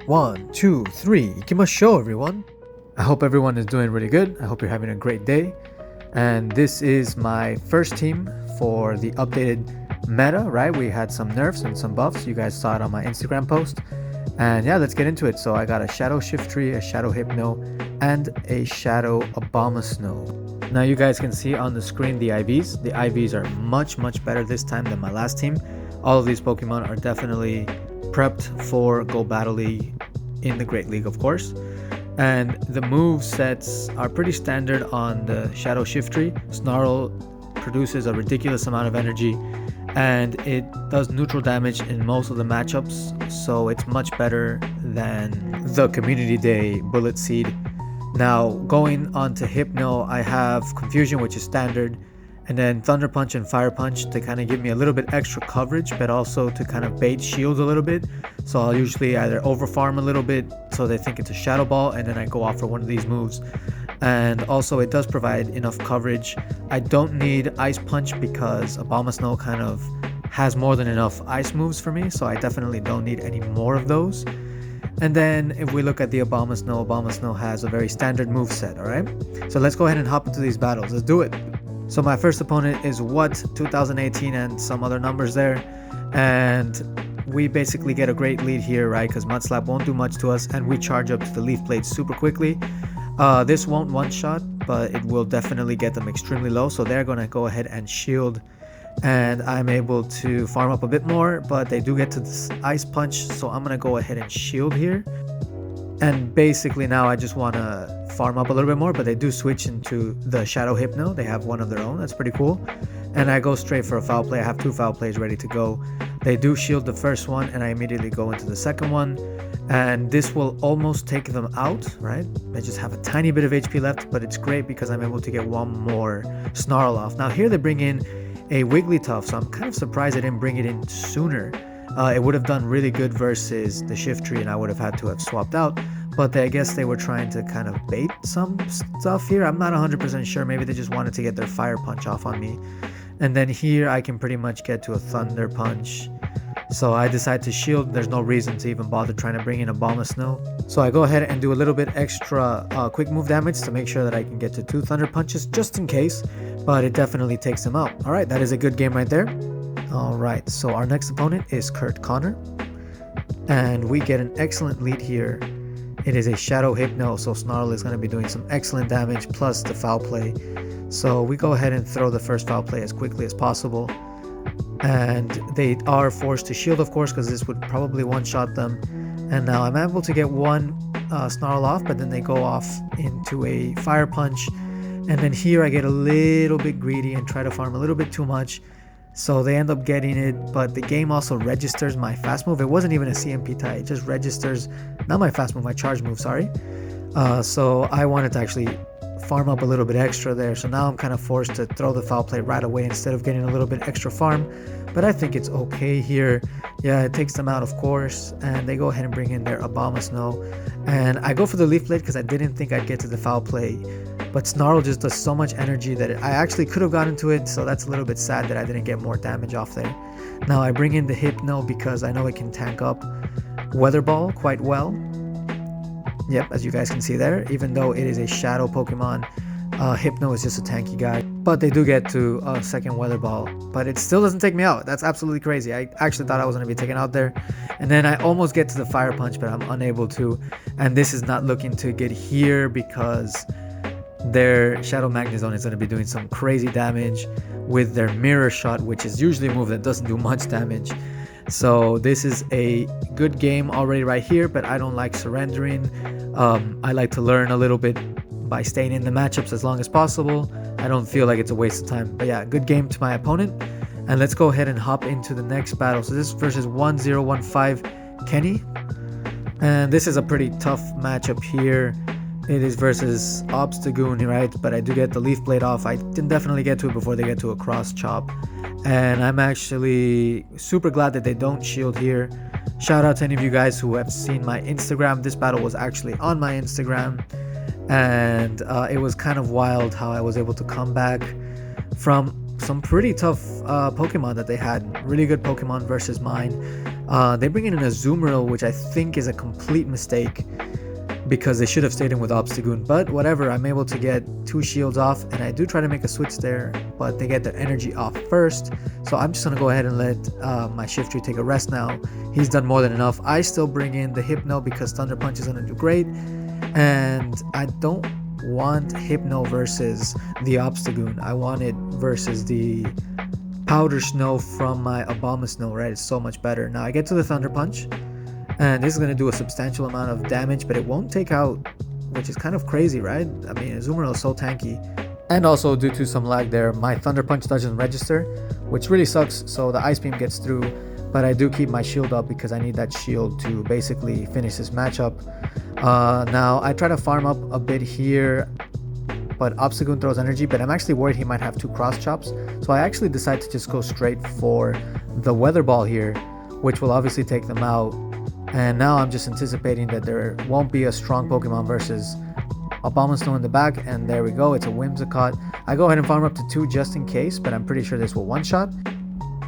1, 2, 3, ikimashou everyone. I hope everyone is doing really good. I hope you're having a great day. And this is my first team for the updated meta, right? We had some nerfs and some buffs. You guys saw it on my Instagram post. And yeah, let's get into it. So I got a Shadow Shiftry, a Shadow Hypno, and a Shadow Abomasnow. Now you guys can see on the screen the IVs. The IVs are much better this time than my last team. All of these Pokemon are definitely prepped for Go Battle League in the Great League, of course. And the move sets are pretty standard on the Shadow Shiftry. Snarl produces a ridiculous amount of energy and it does neutral damage in most of the matchups, so it's much better than the Community Day Bullet Seed. Now going on to Hypno, I have Confusion, which is standard, and then Thunder Punch and Fire Punch to kind of give me a little bit extra coverage, but also to kind of bait shields a little bit. So I'll usually either over farm a little bit so they think it's a Shadow Ball, and then I go off for one of these moves. And also it does provide enough coverage. I don't need Ice Punch because Abomasnow kind of has more than enough ice moves for me, so I definitely don't need any more of those. And then if we look at the Abomasnow has a very standard move set, alright? So let's go ahead and hop into these battles. Let's do it. So my first opponent is What 2018 and some other numbers there. And we basically get a great lead here, right? Because Mudslap won't do much to us, and we charge up to the Leaf Blade super quickly. This won't one-shot, but it will definitely get them extremely low, so they're going to go ahead and shield, and I'm able to farm up a bit more, but they do get to this Ice Punch, so I'm going to go ahead and shield here. And basically now I just want to farm up a little bit more, but they do switch into the Shadow Hypno. They have one of their own. That's pretty cool. And I go straight for a foul play. I have 2 foul plays ready to go. They do shield the first one, and I immediately go into the second one. And this will almost take them out, right? They just have a tiny bit of HP left, but it's great because I'm able to get one more Snarl off. Now here they bring in a Wigglytuff, so I'm kind of surprised they didn't bring it in sooner. It would have done really good versus the Shiftry, and I would have had to have swapped out. But I guess they were trying to kind of bait some stuff here. I'm not 100% sure. Maybe they just wanted to get their Fire Punch off on me. And then here I can pretty much get to a Thunder Punch. So I decide to shield. There's no reason to even bother trying to bring in a Abomasnow. So I go ahead and do a little bit extra quick move damage to make sure that I can get to 2 Thunder Punches just in case. But it definitely takes them out. Alright, that is a good game right there. Alright, so our next opponent is Kurt Connor. And we get an excellent lead here. It is a Shadow Hypno, so Snarl is going to be doing some excellent damage plus the foul play. So we go ahead and throw the first foul play as quickly as possible. And they are forced to shield, of course, because this would probably one-shot them. And now I'm able to get one Snarl off, but then they go off into a Fire Punch. And then here I get a little bit greedy and try to farm a little bit too much. So they end up getting it, but the game also registers my fast move. It wasn't even a CMP tie, it just registers, not my fast move, my charge move, sorry. So I wanted to actually farm up a little bit extra there. So now I'm kind of forced to throw the foul play right away instead of getting a little bit extra farm. But I think it's okay here. Yeah, it takes them out, of course. And they go ahead and bring in their Abomasnow. And I go for the Leaf Blade because I didn't think I'd get to the foul play. But Snarl just does so much energy that I actually could have gotten to it. So that's a little bit sad that I didn't get more damage off there. Now I bring in the Hypno because I know it can tank up Weather Ball quite well. Yep, as you guys can see there, even though it is a Shadow Pokemon, Hypno is just a tanky guy. But they do get to a second Weather Ball, but it still doesn't take me out. That's absolutely crazy. I actually thought I was going to be taken out there. And then I almost get to the Fire Punch, but I'm unable to. And this is not looking to get here because their Shadow Magnezone is going to be doing some crazy damage with their Mirror Shot, which is usually a move that doesn't do much damage. So this is a good game already right here, but I don't like surrendering. I like to learn a little bit by staying in the matchups as long as possible. I don't feel like it's a waste of time. But yeah, good game to my opponent. And let's go ahead and hop into the next battle. So this is versus 1015 Kenny. And this is a pretty tough matchup here. It is versus Obstagoon, right? But I do get the Leaf Blade off. I can definitely get to it before they get to a Cross Chop. And I'm actually super glad that they don't shield here. Shout out to any of you guys who have seen my Instagram. This battle was actually on my Instagram. And it was kind of wild how I was able to come back from some pretty tough Pokemon that they had. Really good Pokemon versus mine. They bring in an Azumarill, which I think is a complete mistake because they should have stayed in with Obstagoon, but whatever. I'm able to get 2 shields off, and I do try to make a switch there, but they get their energy off first, so I'm just gonna go ahead and let my Shiftry take a rest now. He's done more than enough. I still bring in the Hypno because Thunder Punch is gonna do great, and I don't want Hypno versus the Obstagoon. I want it versus the Powder Snow from my Abomasnow, right? It's so much better. Now I get to the Thunder Punch, and this is going to do a substantial amount of damage, but it won't take out, which is kind of crazy, right? I mean, Azumarill is so tanky. And also, due to some lag there, my Thunder Punch doesn't register, which really sucks, so the Ice Beam gets through, but I do keep my shield up because I need that shield to basically finish this matchup. Now, I try to farm up a bit here, but Obstagoon throws energy, but I'm actually worried he might have 2 cross chops, so I actually decide to just go straight for the Weather Ball here, which will obviously take them out. And now I'm just anticipating that there won't be a strong Pokemon versus Abomasnow in the back, and there we go, it's a Whimsicott. I go ahead and farm up to 2 just in case, but I'm pretty sure this will one-shot.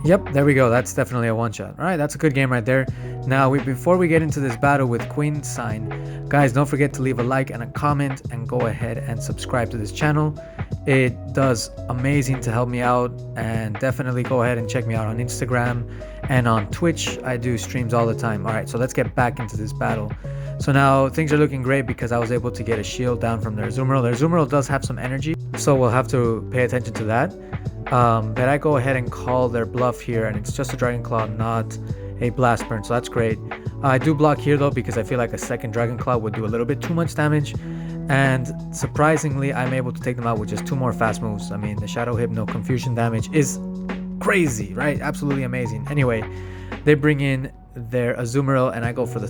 Yep, there we go, that's definitely a one-shot. Alright, that's a good game right there. Now, before we get into this battle with Queen Sign, guys, don't forget to leave a like and a comment, and go ahead and subscribe to this channel. It does amazing to help me out, and definitely go ahead and check me out on Instagram and on Twitch. I do streams all the time. Alright, so let's get back into this battle. So now things are looking great because I was able to get a shield down from their Azumarill. Their Azumarill does have some energy, so we'll have to pay attention to that. But I go ahead and call their bluff here, and it's just a Dragon Claw, not a Blast Burn, so that's great. I do block here though because I feel like a second Dragon Claw would do a little bit too much damage, and surprisingly I'm able to take them out with just 2 more fast moves. I mean, the Shadow Hypno confusion damage is crazy, right? Absolutely amazing. Anyway, they bring in their Azumarill, and I go for the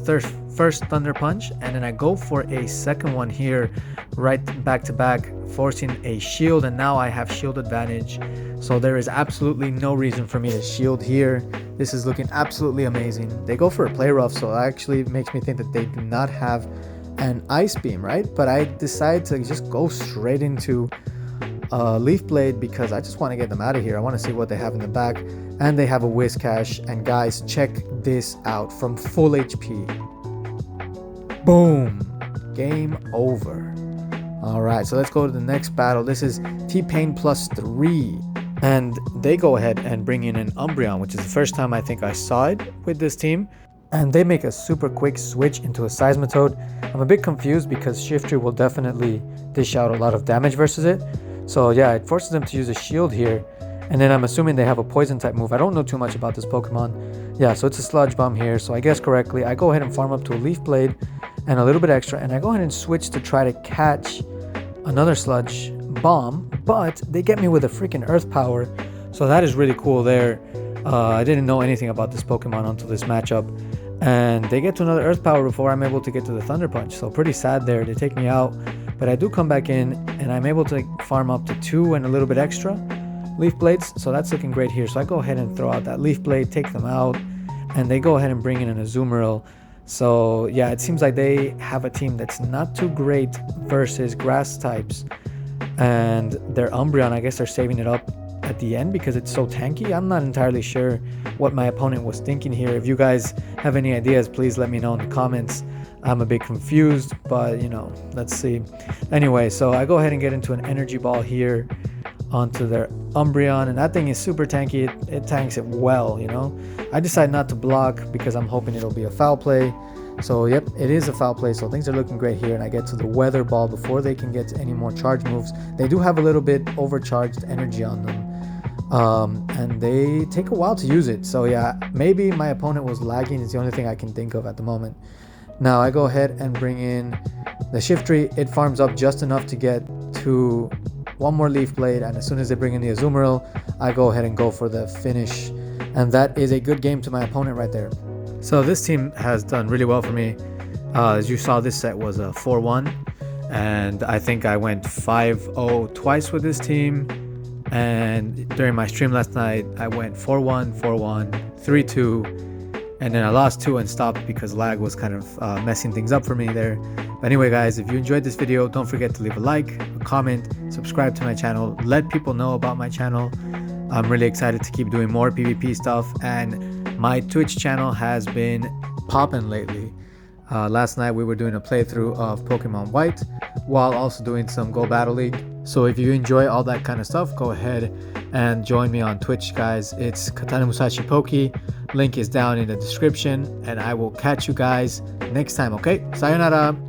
first Thunder Punch, and then I go for a second one here, right back to back, forcing a shield, and now I have shield advantage, so there is absolutely no reason for me to shield here. This is looking absolutely amazing. They go for a Play Rough, so it actually makes me think that they do not have an Ice Beam, right? But I decide to just go straight into Leaf Blade because I just want to get them out of here. I want to see what they have in the back, and they have a Whiscash, and guys, check this out. From full HP, boom, game over. All right, so let's go to the next battle. This is T-Pain +3, and they go ahead and bring in an Umbreon, which is the first time I think I saw it with this team, and they make a super quick switch into a Seismitoad. I'm a bit confused because Shiftry will definitely dish out a lot of damage versus it. So yeah, it forces them to use a shield here, and then I'm assuming they have a poison type move. I don't know too much about this Pokemon. Yeah, so it's a Sludge Bomb here, so I guess correctly. I go ahead and farm up to a Leaf Blade and a little bit extra, and I go ahead and switch to try to catch another Sludge Bomb, but they get me with a freaking Earth Power, so that is really cool there. I didn't know anything about this Pokemon until this matchup, and they get to another Earth Power before I'm able to get to the Thunder Punch, so pretty sad there. They take me out, but I do come back in, and I'm able to farm up to 2 and a little bit extra Leaf Blades, so that's looking great here. So I go ahead and throw out that Leaf Blade, take them out, and they go ahead and bring in an Azumarill. So yeah, it seems like they have a team that's not too great versus grass types, and their Umbreon, I guess they're saving it up at the end because it's so tanky. I'm not entirely sure what my opponent was thinking here. If you guys have any ideas, please let me know in the comments. I'm a bit confused, but you know, let's see. Anyway, so I go ahead and get into an Energy Ball here onto their Umbreon, and that thing is super tanky. It tanks it well, you know. I decide not to block because I'm hoping it'll be a foul play. So yep, it is a foul play, so things are looking great here, and I get to the Weather Ball before they can get to any more charge moves. They do have a little bit overcharged energy on them, and they take a while to use it. So yeah, maybe my opponent was lagging. It's the only thing I can think of at the moment. Now I go ahead and bring in the Shiftry. It farms up just enough to get to 1 more Leaf Blade, and as soon as they bring in the Azumarill, I go ahead and go for the finish, and that is a good game to my opponent right there. So this team has done really well for me. As you saw, this set was a 4-1, and I think I went 5-0 twice with this team, and during my stream last night I went 4-1, 4-1, 3-2, and then I lost 2 and stopped because lag was kind of messing things up for me there. But anyway guys, if you enjoyed this video, don't forget to leave a like, a comment, subscribe to my channel, let people know about my channel. I'm really excited to keep doing more PvP stuff, and My Twitch channel has been popping lately. Last night we were doing a playthrough of Pokemon White while also doing some Go Battle League. So if you enjoy all that kind of stuff, go ahead and join me on Twitch, guys. It's Katana Musashi Poke. Link is down in the description, and I will catch you guys next time, okay? Sayonara!